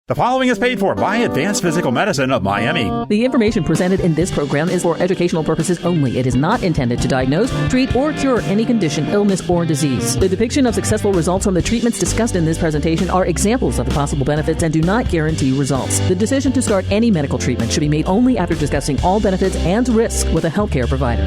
The following is paid for by Advanced Physical Medicine of Miami. The information presented in this program is for educational purposes only. It is not intended to diagnose, treat, or cure any condition, illness, or disease. The depiction of successful results from the treatments discussed in this presentation are examples of the possible benefits and do not guarantee results. The decision to start any medical treatment should be made only after discussing all benefits and risks with a healthcare provider.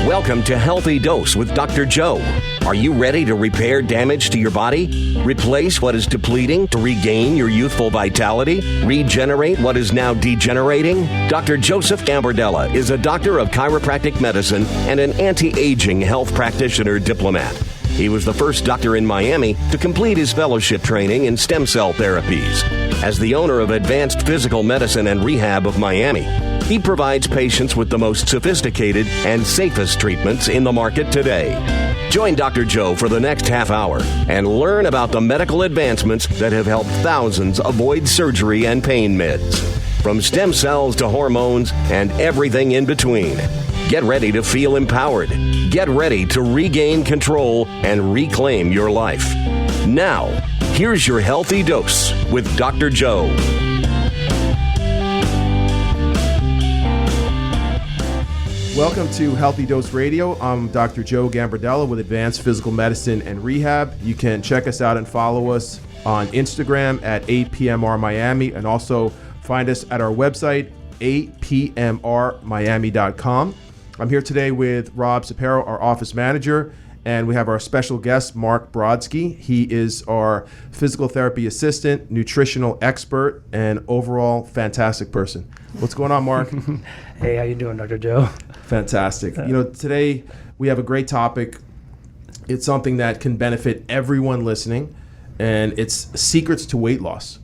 Welcome to Healthy Dose with Dr. Joe. Are you ready to repair damage to your body? Replace what is depleting to regain your youthful vitality? Regenerate what is now degenerating? Dr. Joseph Gambardella is a doctor of chiropractic medicine and an anti-aging health practitioner diplomat. He was the first doctor in Miami to complete his fellowship training in stem cell therapies. As the owner of Advanced Physical Medicine and Rehab of Miami, he provides patients with the most sophisticated and safest treatments in the market today. Join Dr. Joe for the next half hour and learn about the medical advancements that have helped thousands avoid surgery and pain meds. From stem cells to hormones and everything in between. Get ready to feel empowered. Get ready to regain control and reclaim your life. Now, here's your Healthy Dose with Dr. Joe. Welcome to Healthy Dose Radio. I'm Dr. Joe Gambardella with Advanced Physical Medicine and Rehab. You can check us out and follow us on Instagram at APMR Miami, and also find us at our website, apmrmiami.com. I'm here today with Rob Sapero, our office manager, and we have our special guest, Mark Brodsky. He is our physical therapy assistant, nutritional expert, and overall fantastic person. What's going on, Mark? Hey, how you doing, Dr. Joe? Fantastic. Today we have a great topic. It's something that can benefit everyone listening, and it's secrets to weight loss.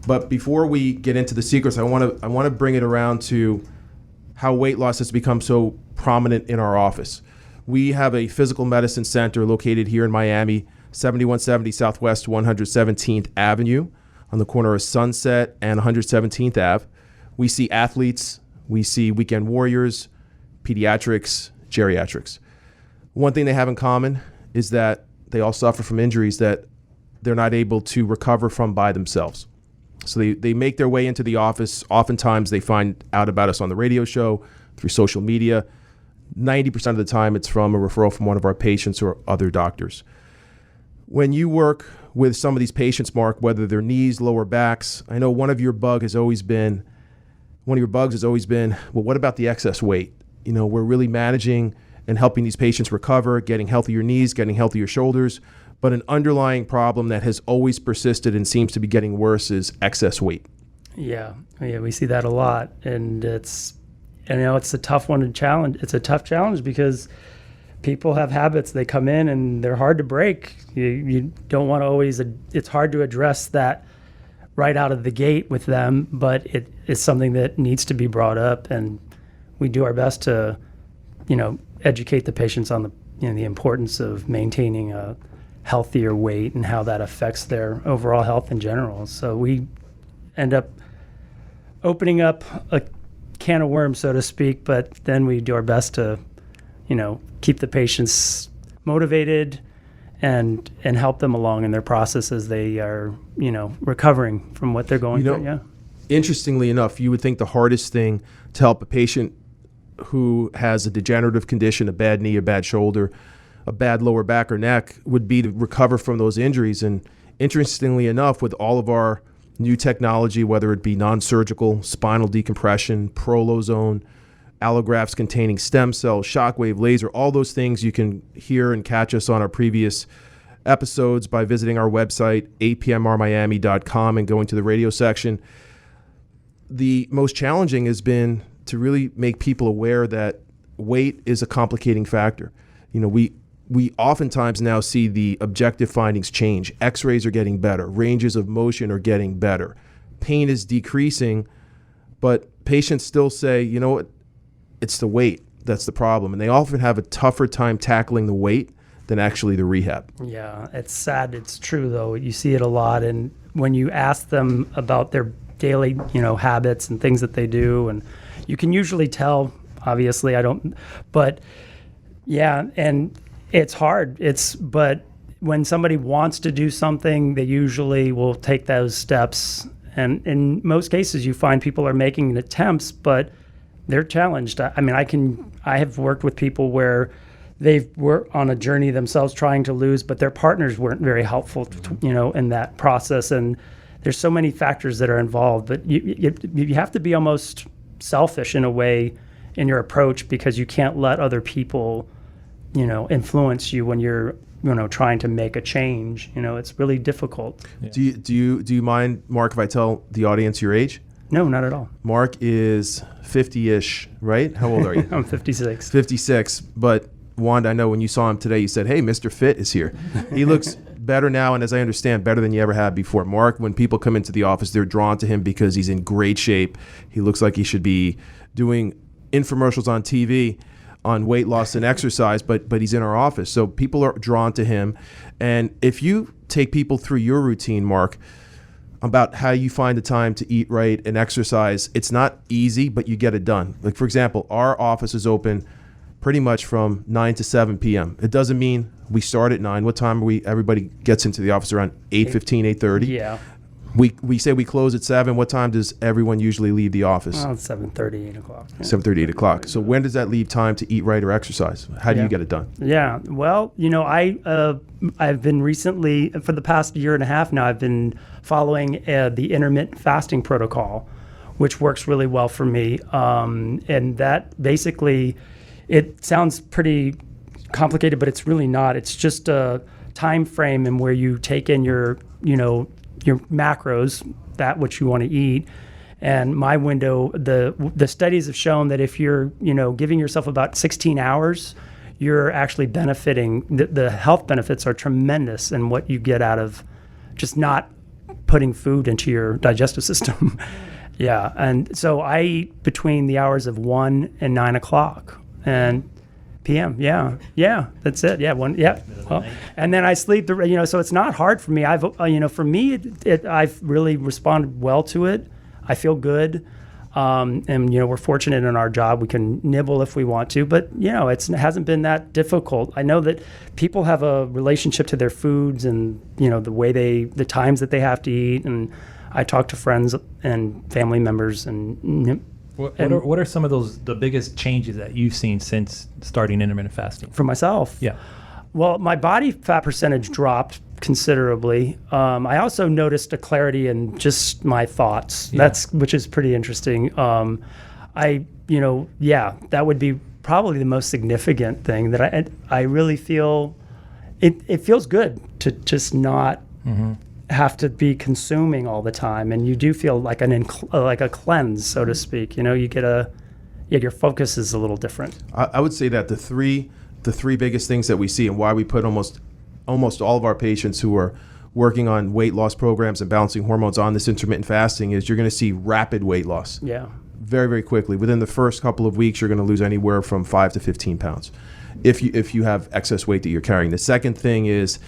But before we get into the secrets, I want to bring it around to how weight loss has become so prominent in our office. We have a physical medicine center located here in Miami, 7170 Southwest 117th Avenue, on the corner of Sunset and 117th Ave. We see athletes, we see weekend warriors, pediatrics, geriatrics. One thing they have in common is that they all suffer from injuries that they're not able to recover from by themselves. So they make their way into the office. Oftentimes they find out about us on the radio show, through social media. 90% of the time it's from a referral from one of our patients or other doctors. When you work with some of these patients, Mark, whether they're knees, lower backs, I know one of your bugs has always been, well, what about the excess weight? We're really managing and helping these patients recover, getting healthier knees, getting healthier shoulders. But an underlying problem that has always persisted and seems to be getting worse is excess weight. Yeah, we see that a lot, and it's a tough one to challenge. It's a tough challenge because people have habits. They come in and they're hard to break. You don't want to always. It's hard to address that right out of the gate with them, but it is something that needs to be brought up, and we do our best to, educate the patients on the importance of maintaining a healthier weight and how that affects their overall health in general. So we end up opening up a can of worms, so to speak, but then we do our best to, keep the patients motivated and help them along in their process as they are, recovering from what they're going through. Yeah. Interestingly enough, you would think the hardest thing to help a patient who has a degenerative condition, a bad knee, a bad shoulder, a bad lower back or neck, would be to recover from those injuries. And interestingly enough, with all of our new technology, whether it be non-surgical, spinal decompression, prolozone, allografts containing stem cells, shockwave, laser, all those things you can hear and catch us on our previous episodes by visiting our website, apmrmiami.com, and going to the radio section. The most challenging has been to really make people aware that weight is a complicating factor. We oftentimes now see the objective findings change. X-rays are getting better. Ranges of motion are getting better. Pain is decreasing, but patients still say, it's the weight that's the problem. And they often have a tougher time tackling the weight than actually the rehab. Yeah, it's sad. It's true, though. You see it a lot. And when you ask them about their daily, habits and things that they do, and you can usually tell, obviously, but yeah, and it's hard. But when somebody wants to do something, they usually will take those steps. And in most cases, you find people are making attempts, but they're challenged. I mean, I have worked with people where they were on a journey themselves trying to lose, but their partners weren't very helpful, in that process. And there's so many factors that are involved, but you have to be almost selfish in a way in your approach, because you can't let other people, influence you when you're, trying to make a change. It's really difficult. Yeah. Do you mind, Mark, if I tell the audience your age? No, not at all. Mark is 50-ish, right? How old are you? I'm 56. 56, but Wanda, I know when you saw him today, you said, "Hey, Mr. Fit is here." He looks better now, and as I understand, better than you ever had before. Mark, when people come into the office, they're drawn to him because he's in great shape. He looks like he should be doing infomercials on TV on weight loss and exercise, but he's in our office. So people are drawn to him. And if you take people through your routine, Mark, about how you find the time to eat right and exercise, it's not easy, but you get it done. Like, for example, our office is open pretty much from 9 to 7 p.m. It doesn't mean we start at 9. What time everybody gets into the office? Around 8:15, 8:30? Yeah. We say we close at 7. What time does everyone usually leave the office? Well, 7:30, 8 o'clock. Yeah. 7:30, 8 o'clock. So when does that leave time to eat right or exercise? How do you get it done? Yeah. Well, I've been recently, for the past year and a half now, I've been following the intermittent fasting protocol, which works really well for me. And that basically, it sounds pretty complicated, but it's really not. It's just a time frame in where you take in your macros, that which you want to eat. And my window, the studies have shown that if you're, giving yourself about 16 hours, you're actually benefiting. The health benefits are tremendous in what you get out of just not putting food into your digestive system. Yeah. And so I eat between the hours of 1 and 9 o'clock and p.m. Yeah, that's it. Yeah, well, and then I sleep. So it's not hard for me. For me, I've really responded well to it. I feel good, and we're fortunate in our job. We can nibble if we want to, but it hasn't been that difficult. I know that people have a relationship to their foods and the times that they have to eat, and I talk to friends and family members and. What are some of the biggest changes that you've seen since starting intermittent fasting? For myself? Yeah. Well, my body fat percentage dropped considerably. I also noticed a clarity in just my thoughts. Yeah. Which is pretty interesting. That would be probably the most significant thing that I really feel. It feels good to just not have to be consuming all the time, and you do feel like a cleanse, so to speak. You get your focus is a little different. I would say that the three biggest things that we see, and why we put almost all of our patients who are working on weight loss programs and balancing hormones on this intermittent fasting, is you're going to see rapid weight loss. Yeah. Very, very quickly. Within the first couple of weeks, you're going to lose anywhere from 5 to 15 pounds if you have excess weight that you're carrying. The second thing is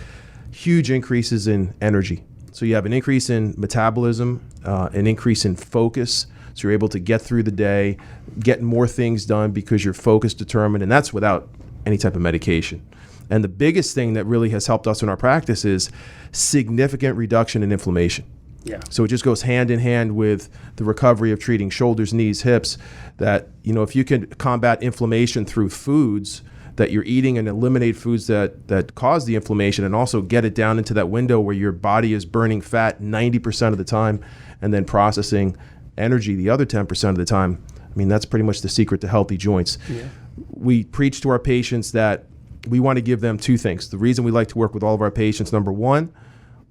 huge increases in energy. So you have an increase in metabolism, an increase in focus. So you're able to get through the day, get more things done because you're focused, determined, and that's without any type of medication. And the biggest thing that really has helped us in our practice is significant reduction in inflammation. Yeah. So it just goes hand in hand with the recovery of treating shoulders, knees, hips, that, if you can combat inflammation through foods that you're eating and eliminate foods that cause the inflammation, and also get it down into that window where your body is burning fat 90% of the time and then processing energy the other 10% of the time. I mean, that's pretty much the secret to healthy joints. Yeah. We preach to our patients that we want to give them two things. The reason we like to work with all of our patients, number one,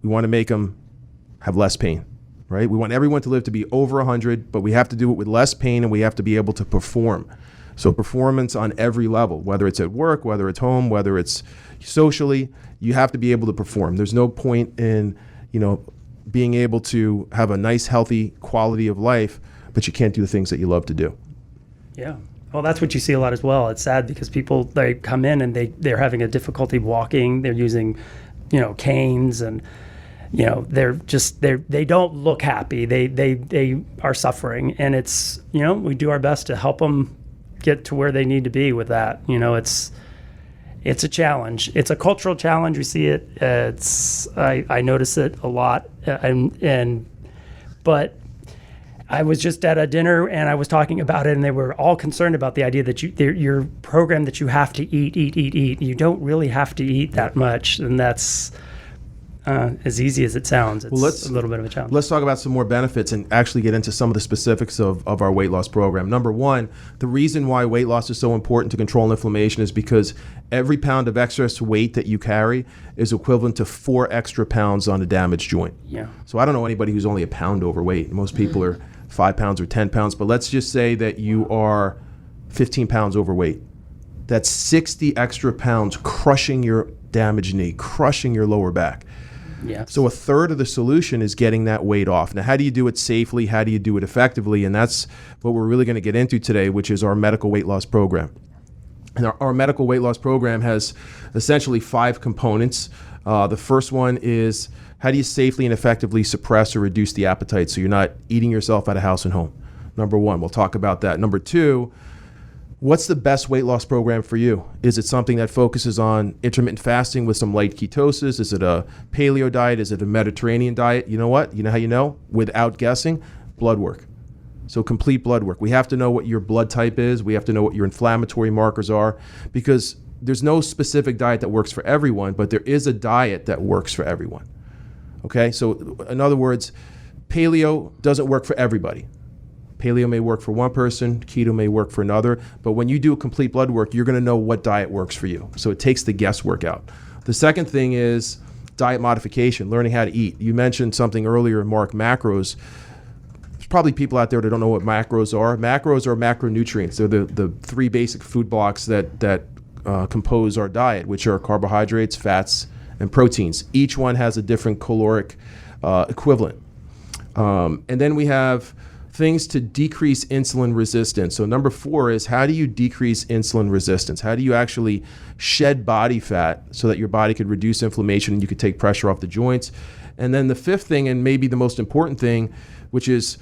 we want to make them have less pain, right? We want everyone to live to be over 100, but we have to do it with less pain, and we have to be able to perform. So performance on every level, whether it's at work, whether it's home, whether it's socially, you have to be able to perform. There's no point in, being able to have a nice, healthy quality of life, but you can't do the things that you love to do. Yeah. Well, that's what you see a lot as well. It's sad because people, they come in and they're having a difficulty walking. They're using, canes, and, they don't look happy. They are suffering, and it's, it's a challenge. It's a cultural challenge. We see it. I notice it a lot. But I was just at a dinner and I was talking about it, and they were all concerned about the idea that your program that you have to eat. You don't really have to eat that much, and that's as easy as it sounds. It's a little bit of a challenge. Let's talk about some more benefits and actually get into some of the specifics of our weight loss program. Number one, the reason why weight loss is so important to control inflammation is because every pound of excess weight that you carry is equivalent to 4 extra pounds on a damaged joint. Yeah. So I don't know anybody who's only a pound overweight. Most people are 5 pounds or 10 pounds, but let's just say that you are 15 pounds overweight. That's 60 extra pounds crushing your damaged knee, crushing your lower back. Yeah. So a third of the solution is getting that weight off. Now, how do you do it safely? How do you do it effectively? And that's what we're really going to get into today, which is our medical weight loss program. And our medical weight loss program has essentially 5 components. The first one is, how do you safely and effectively suppress or reduce the appetite so you're not eating yourself out of house and home? Number 1, we'll talk about that. Number 2, what's the best weight loss program for you? Is it something that focuses on intermittent fasting with some light ketosis? Is it a paleo diet? Is it a Mediterranean diet? You know what? You know how you know? Without guessing, blood work. So complete blood work. We have to know what your blood type is. We have to know what your inflammatory markers are, because there's no specific diet that works for everyone, but there is a diet that works for everyone. Okay? So in other words, paleo doesn't work for everybody. Paleo may work for one person, keto may work for another, but when you do a complete blood work, you're going to know what diet works for you. So it takes the guesswork out. The second thing is diet modification, learning how to eat. You mentioned something earlier, Mark, macros. There's probably people out there that don't know what macros are. Macros are macronutrients. They're the 3 basic food blocks that compose our diet, which are carbohydrates, fats, and proteins. Each one has a different caloric equivalent. And then we have things to decrease insulin resistance. So number 4 is, how do you decrease insulin resistance? How do you actually shed body fat so that your body could reduce inflammation and you could take pressure off the joints? And then the 5th thing, and maybe the most important thing, which is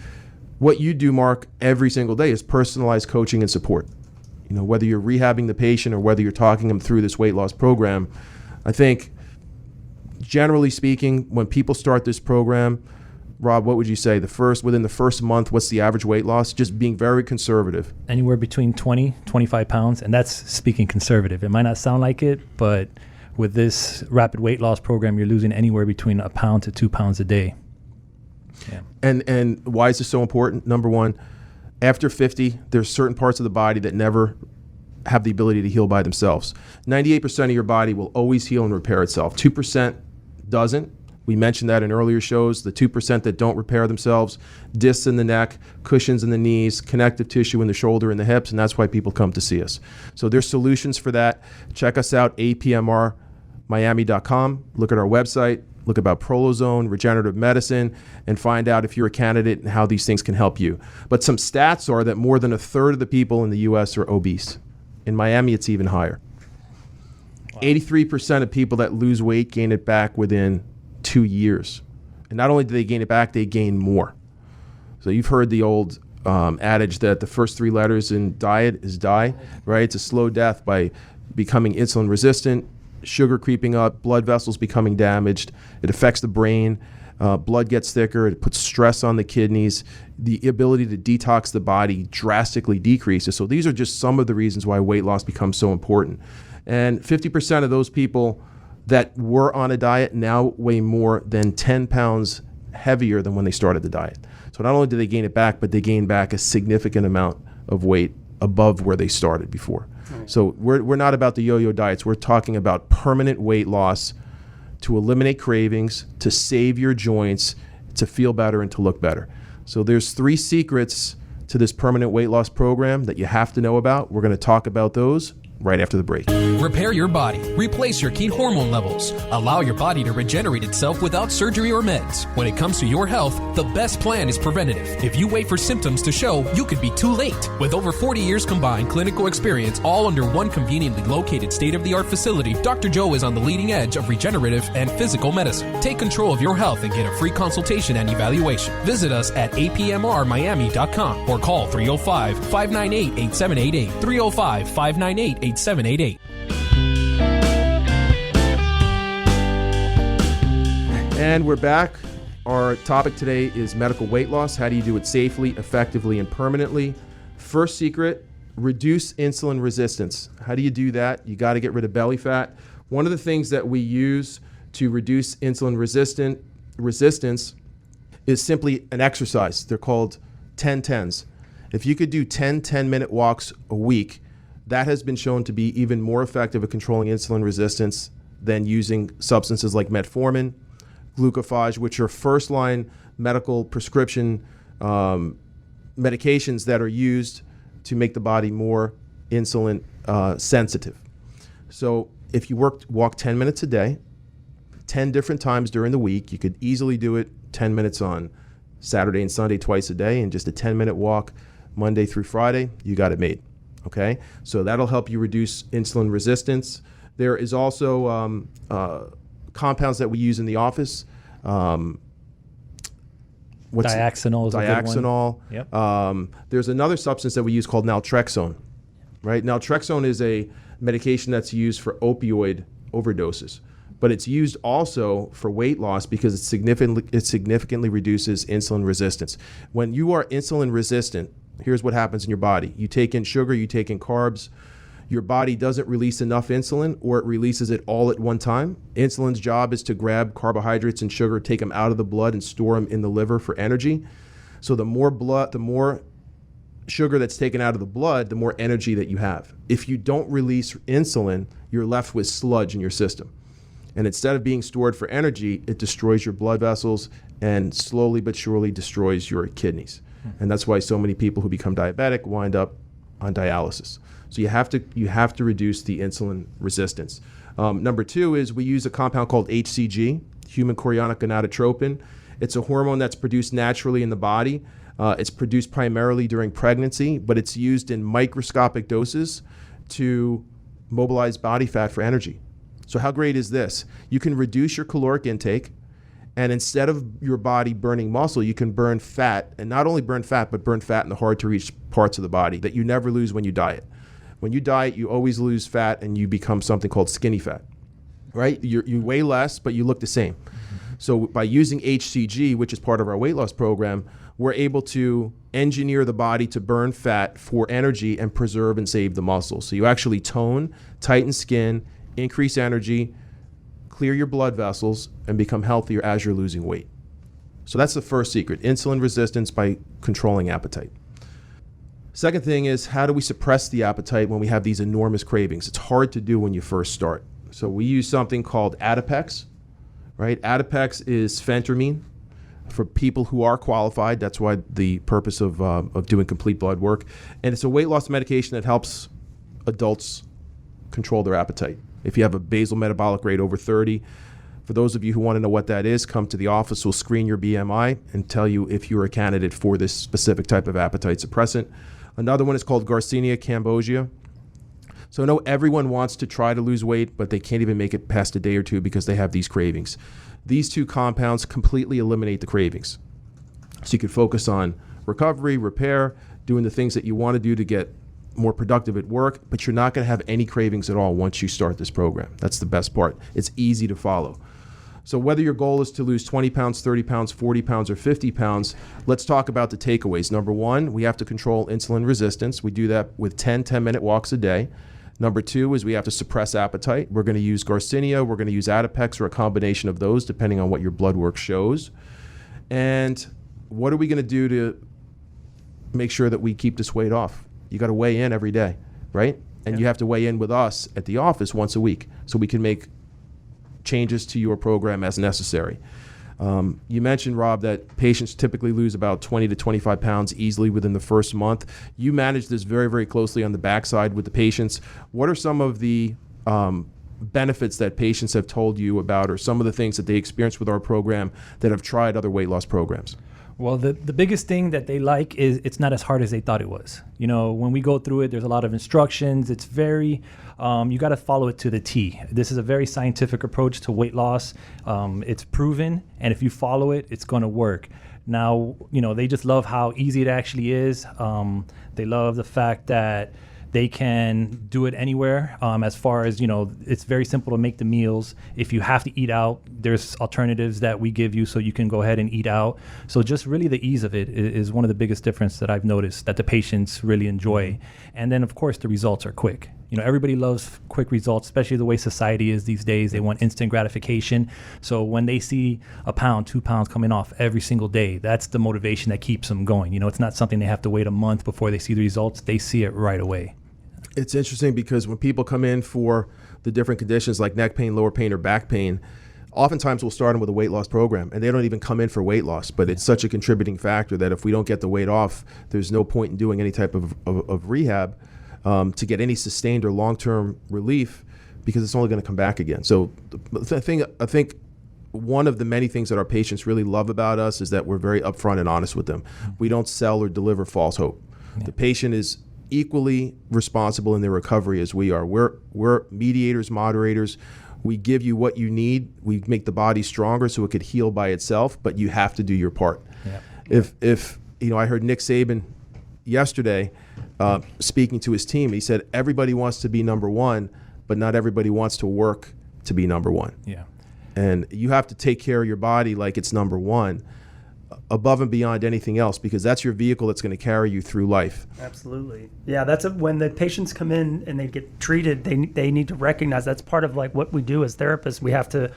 what you do, Mark, every single day, is personalized coaching and support. You know, whether you're rehabbing the patient or whether you're talking them through this weight loss program, I think generally speaking, when people start this program, Rob, what would you say? Within the first month, what's the average weight loss? Just being very conservative. Anywhere between 20, 25 pounds, and that's speaking conservative. It might not sound like it, but with this rapid weight loss program, you're losing anywhere between 1 pound to 2 pounds a day. Yeah. And why is this so important? Number 1, after 50, there's certain parts of the body that never have the ability to heal by themselves. 98% of your body will always heal and repair itself. 2% doesn't. We mentioned that in earlier shows. The 2% that don't repair themselves, discs in the neck, cushions in the knees, connective tissue in the shoulder and the hips, and that's why people come to see us. So there's solutions for that. Check us out, apmrmiami.com. Look at our website, look about Prolozone, regenerative medicine, and find out if you're a candidate and how these things can help you. But some stats are that more than 1/3 of the people in the U.S. are obese. In Miami, it's even higher. Wow. 83% of people that lose weight gain it back within 2 years. And not only do they gain it back, they gain more. So you've heard the old adage that the first 3 letters in diet is die, right? It's a slow death by becoming insulin resistant, sugar creeping up, blood vessels becoming damaged. It affects the brain. Blood gets thicker. It puts stress on the kidneys. The ability to detox the body drastically decreases. So these are just some of the reasons why weight loss becomes so important. And 50% of those people that were on a diet now weigh more than 10 pounds heavier than when they started the diet. So not only do they gain it back, but they gain back a significant amount of weight above where they started before. Right. So we're not about the yo-yo diets. We're talking about permanent weight loss to eliminate cravings, to save your joints, to feel better, and to look better. So there's 3 secrets to this permanent weight loss program that you have to know about. We're going to talk about those right after the break. Repair your body. Replace your key hormone levels. Allow your body to regenerate itself without surgery or meds. When it comes to your health, the best plan is preventative. If you wait for symptoms to show, you could be too late. With over 40 years combined clinical experience, all under one conveniently located state-of-the-art facility, Dr. Joe is on the leading edge of regenerative and physical medicine. Take control of your health and get a free consultation and evaluation. Visit us at apmrmiami.com or call 305-598-8788. 305-598-8788. And we're back. Our topic today is medical weight loss. How do you do it safely, effectively, and permanently? First secret, reduce insulin resistance. How do you do that? You got to get rid of belly fat. One of the things that we use to reduce insulin resistance is simply an exercise. They're called 10-10s. If you could do 10 10-minute walks a week, that has been shown to be even more effective at controlling insulin resistance than using substances like metformin, glucophage, which are first-line medical prescription medications that are used to make the body more insulin sensitive. So if you walk 10 minutes a day, 10 different times during the week, you could easily do it 10 minutes on Saturday and Sunday twice a day, and just a 10-minute walk Monday through Friday, you got it made. Okay? So that'll help you reduce insulin resistance. There is also compounds that we use in the office. Dioxanol is a good one. Yep. There's another substance that we use called naltrexone. Right? Naltrexone is a medication that's used for opioid overdoses, but it's used also for weight loss because it significantly reduces insulin resistance. When you are insulin resistant, here's what happens in your body. You take in sugar, you take in carbs. Your body doesn't release enough insulin, or it releases it all at one time. Insulin's job is to grab carbohydrates and sugar, take them out of the blood and store them in the liver for energy. So the more sugar that's taken out of the blood, the more energy that you have. If you don't release insulin, you're left with sludge in your system. And instead of being stored for energy, it destroys your blood vessels and slowly but surely destroys your kidneys. And that's why so many people who become diabetic wind up on dialysis. So you have to reduce the insulin resistance. Number two is we use a compound called HCG, human chorionic gonadotropin. It's a hormone that's produced naturally in the body. It's produced primarily during pregnancy, but it's used in microscopic doses to mobilize body fat for energy. So how great is this? You can reduce your caloric intake, and instead of your body burning muscle, you can burn fat, and not only burn fat, but burn fat in the hard-to-reach parts of the body that you never lose when you diet. When you diet, you always lose fat, and you become something called skinny fat, right? You weigh less, but you look the same. So by using HCG, which is part of our weight loss program, we're able to engineer the body to burn fat for energy and preserve and save the muscle. So you actually tone, tighten skin, increase energy, clear your blood vessels, and become healthier as you're losing weight. So that's the first secret, insulin resistance by controlling appetite. Second thing is, how do we suppress the appetite when we have these enormous cravings? It's hard to do when you first start. So we use something called Adipex, right? Adipex is phentermine for people who are qualified. That's why the purpose of doing complete blood work. And it's a weight loss medication that helps adults control their appetite. If you have a basal metabolic rate over 30, for those of you who want to know what that is, come to the office. We'll screen your BMI and tell you if you're a candidate for this specific type of appetite suppressant. Another one is called Garcinia cambogia. So I know everyone wants to try to lose weight, but they can't even make it past a day or two because they have these cravings. These two compounds completely eliminate the cravings. So you can focus on recovery, repair, doing the things that you want to do to get more productive at work, but you're not going to have any cravings at all once you start this program. That's the best part. It's easy to follow. So whether your goal is to lose 20 pounds, 30 pounds, 40 pounds, or 50 pounds, let's talk about the takeaways. Number one, we have to control insulin resistance. We do that with 10 10-minute walks a day. Number two is we have to suppress appetite. We're going to use Garcinia, we're going to use Adipex, or a combination of those depending on what your blood work shows. And what are we going to do to make sure that we keep this weight off? You got to weigh in every day, right? And you have to weigh in with us at the office once a week so we can make changes to your program as necessary. You mentioned, Rob, that patients typically lose about 20 to 25 pounds easily within the first month. You manage this very, very closely on the backside with the patients. What are some of the benefits that patients have told you about, or some of the things that they experience with our program that have tried other weight loss programs? Well, the biggest thing that they like is it's not as hard as they thought it was. You know, when we go through it, there's a lot of instructions. It's very, you got to follow it to the T. This is a very scientific approach to weight loss. It's proven, and if you follow it, it's going to work. Now, you know, they just love how easy it actually is. They love the fact that They can do it anywhere. As far as, it's very simple to make the meals. If you have to eat out, there's alternatives that we give you so you can go ahead and eat out. So just really the ease of it is one of the biggest difference that I've noticed that the patients really enjoy. And then, of course, the results are quick. Everybody loves quick results, especially the way society is these days. They want instant gratification. So when they see a pound, 2 pounds coming off every single day, that's the motivation that keeps them going. It's not something they have to wait a month before they see the results. They see it right away. It's interesting because when people come in for the different conditions like neck pain, lower pain, or back pain, oftentimes we'll start them with a weight loss program, and they don't even come in for weight loss. But it's such a contributing factor that if we don't get the weight off, there's no point in doing any type of rehab to get any sustained or long-term relief, because it's only going to come back again. So I think one of the many things that our patients really love about us is that we're very upfront and honest with them. We don't sell or deliver false hope. The patient is equally responsible in their recovery as we are. We're mediators, moderators. We give you what you need. We make the body stronger so it could heal by itself, but you have to do your part. Yeah. If I heard Nick Saban yesterday speaking to his team. He said everybody wants to be number one, but not everybody wants to work to be number one. Yeah. And you have to take care of your body like it's number one, above and beyond anything else, because that's your vehicle that's going to carry you through life. Absolutely. Yeah, when the patients come in and they get treated, they need to recognize that's part of like what we do as therapists. We have to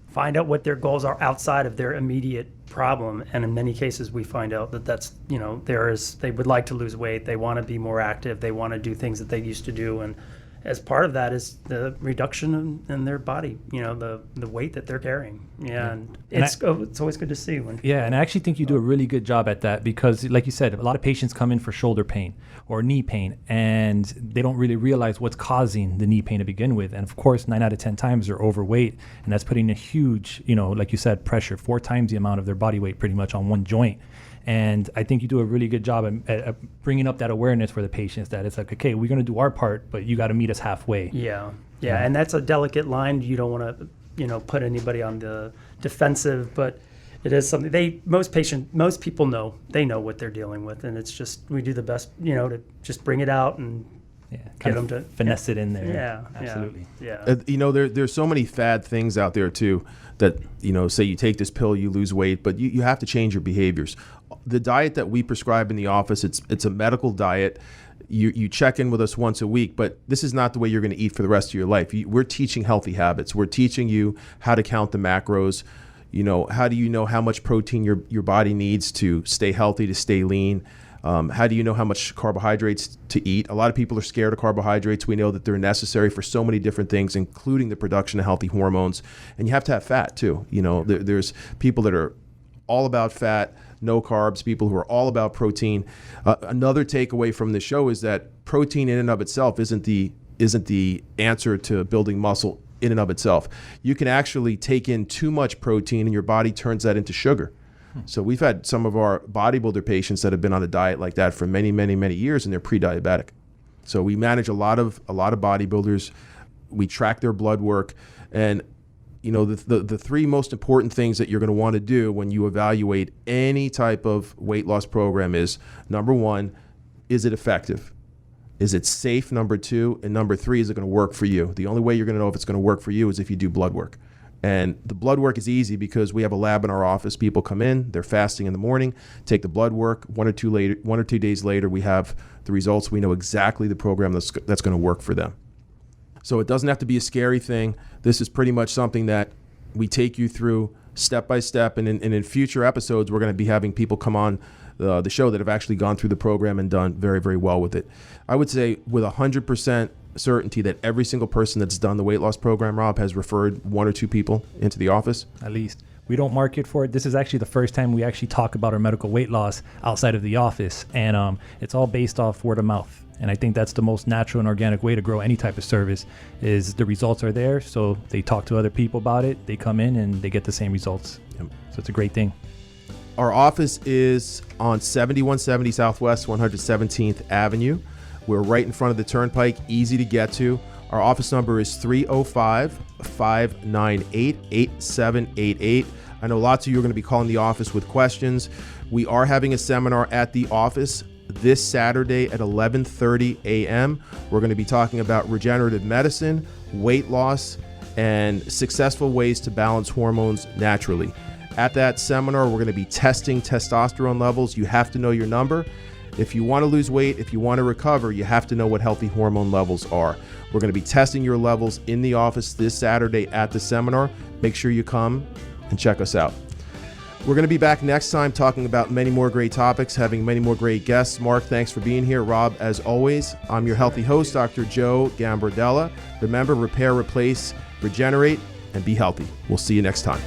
find out what their goals are outside of their immediate problem, and in many cases we find out that that's they would like to lose weight, they want to be more active, they want to do things that they used to do, and as part of that is the reduction in their body, the weight that they're carrying. Yeah, and it's always good to see when. Yeah, and I actually think you do a really good job at that, because like you said, a lot of patients come in for shoulder pain or knee pain, and they don't really realize what's causing the knee pain to begin with. And of course, 9 out of 10 times they're overweight, and that's putting a huge, like you said, pressure, 4 times the amount of their body weight pretty much on one joint. And I think you do a really good job at bringing up that awareness for the patients, that it's like, okay, we're going to do our part, but you got to meet us halfway. Yeah. And that's a delicate line. You don't want to, put anybody on the defensive, but it is something most people know. They know what they're dealing with, and it's just we do the best, to just bring it out and get them to finesse it in there. Yeah, absolutely. Yeah. There's so many fad things out there too that say you take this pill, you lose weight, but you have to change your behaviors. The diet that we prescribe in the office, it's a medical diet. You check in with us once a week, but this is not the way you're going to eat for the rest of your life. We're teaching healthy habits. We're teaching you how to count the macros. How do you know how much protein your body needs to stay healthy, to stay lean? How do you know how much carbohydrates to eat? A lot of people are scared of carbohydrates. We know that they're necessary for so many different things, including the production of healthy hormones. And you have to have fat too. There's people that are all about fat, no carbs, people who are all about protein. Another takeaway from the show is that protein in and of itself isn't the answer to building muscle in and of itself. You can actually take in too much protein and your body turns that into sugar. So we've had some of our bodybuilder patients that have been on a diet like that for many, many, many years, and they're pre-diabetic. So we manage a lot of bodybuilders. We track their blood work, and the 3 most important things that you're going to want to do when you evaluate any type of weight loss program is, number 1, is it effective? Is it safe? Number 2, and number 3, is it going to work for you? The only way you're going to know if it's going to work for you is if you do blood work. And the blood work is easy because we have a lab in our office. People come in, they're fasting in the morning, take the blood work. 1 or 2 days later, we have the results. We know exactly the program that's going to work for them. So it doesn't have to be a scary thing. This is pretty much something that we take you through step by step. And in future episodes, we're going to be having people come on the show that have actually gone through the program and done very, very well with it. I would say with 100% certainty that every single person that's done the weight loss program, Rob, has referred 1 or 2 people into the office. At least. We don't market for it. This is actually the first time we actually talk about our medical weight loss outside of the office. And it's all based off word of mouth. And I think that's the most natural and organic way to grow any type of service, is the results are there. So they talk to other people about it. They come in and they get the same results. Yep. So it's a great thing. Our office is on 7170 Southwest 117th Avenue. We're right in front of the Turnpike, easy to get to. Our office number is 305-598-8788. I know lots of you are going to be calling the office with questions. We are having a seminar at the office this Saturday at 11:30 a.m. We're going to be talking about regenerative medicine, weight loss, and successful ways to balance hormones naturally. At that seminar, we're going to be testing testosterone levels. You have to know your number. If you want to lose weight, if you want to recover, you have to know what healthy hormone levels are. We're going to be testing your levels in the office this Saturday at the seminar. Make sure you come and check us out. We're going to be back next time talking about many more great topics, having many more great guests. Mark, thanks for being here. Rob, as always, I'm your healthy host, Dr. Joe Gambardella. Remember, repair, replace, regenerate, and be healthy. We'll see you next time.